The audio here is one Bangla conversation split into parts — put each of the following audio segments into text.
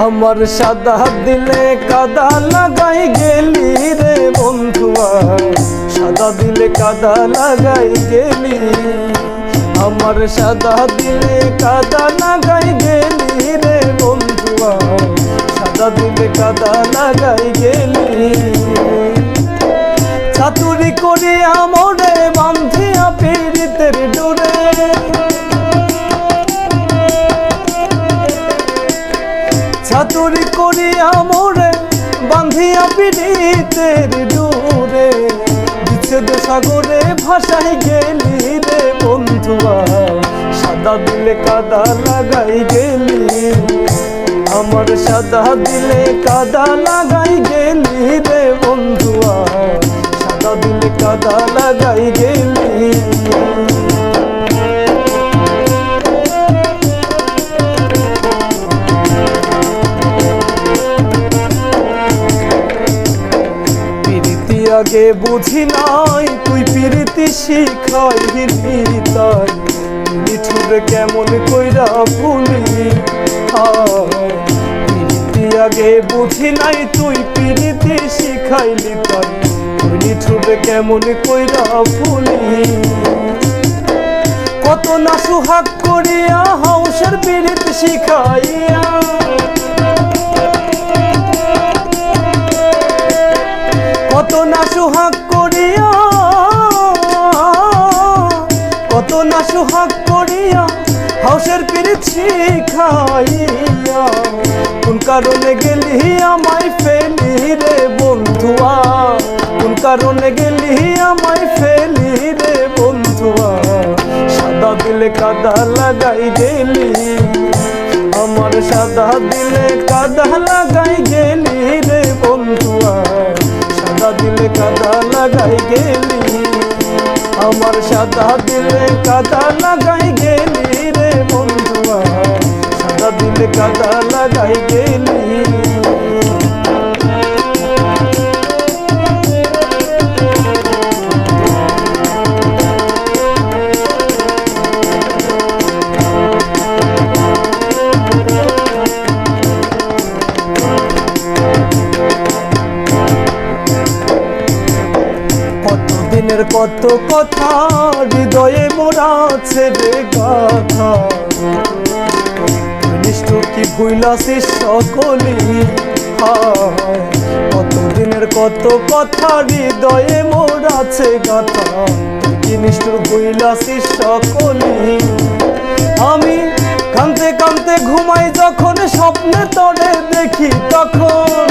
আমার সাদা দিলে কাদা লাগাই গেলি রে বন্ধুয়া, সাদা দিলে কাদা লাগাই গেলি। আমার সাদা দিলে কাদা লাগাই গেলি রে বন্ধুয়া, সাদা দিলে কাদা লাগাই গেলি। চাতুরি করিয়া মোরে বান্ধিয়া পীড়িতের ডোরে, চাতুরি করিয়া মোরে বান্ধিয়া পীড়িতের ডোরে, বিচ্ছেদ সাগরে ভাসাই গেলি রে বন্ধুয়া, সাদা দিলে কাদা লাগাই গেলি। আমার সাদা দিলে কাদা লাগাই গেলি রে বন্ধুয়া, সাদা দিলে কাদা লাগাই গেলি। প্রীতি আগে বুঝি নাই, তুই প্রীতি শিখাইলি তাই, নিঠুর কেমন কইরা ভুলি। প্রীতি আগে বুঝি নাই, তুই প্রীতি শিখাইলি তাই, নিঠুর কেমন কইরা ভুলি। কত না সুহাগ করিয়া হাউসের প্রীতি শিখাইয়া, কত না সুহাগ করিয়া, কত না সুহাগ করিয়া হাউসের প্রীতি শিখাইয়া, কোন কারণে গেলি আমায় ফেলি রে বন্ধুয়া, কোন কারণে গেলি আমায় ফেলি রে বন্ধুয়া, সাদা দিলে কাদা লাগাই গেলি। আমার সাদা দিলে কাদা লাগাই গেলি রে বন্ধুয়া, সাদা দিলে কাদা লাগাই গেলি। আমার সাদা দিলে কাদা লাগাই গেলি রে বন্ধুয়া, সাদা দিলে কাদা লাগাই গেলি। দিনের কত কথা হৃদয়ে মোরা আছে রে গাথা, নিষ্ঠুর কি ভুইলাছিস সকলি। কত দিনের কত কথা হৃদয়ে মোরা আছে গাথা, কি নিষ্ঠুর ভুইলাছিস সকলি। আমি কাঁদতে কাঁদতে ঘুমাই যখন স্বপ্নে তরে দেখি তখন,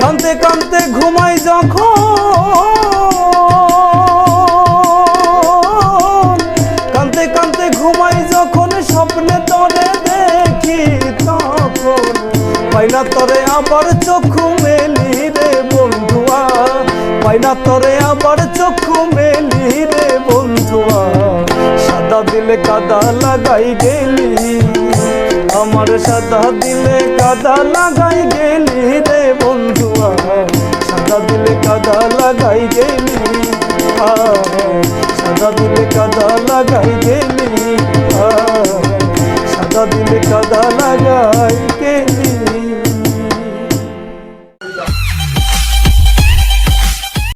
কাঁদতে কাঁদতে ঘুমাই যখন, কাঁদতে কাঁদতে ঘুমাই যখন স্বপ্নে তরে দেখি তখন, পাইনা তরে আবার চক্ষু মেলি রে বন্ধুয়া, পাইনা তরে আবার চক্ষু মেলি রে বন্ধুয়া, সাদা দিলে কাদা লাগাই গেলি। আমার সাদা দিলে কাদা লাগাই গেলি রে বন্ধুয়া, সাদা দিলে কাদা লাগাই গেলি। সাদা দিলে কাদা লাগাই গেলি।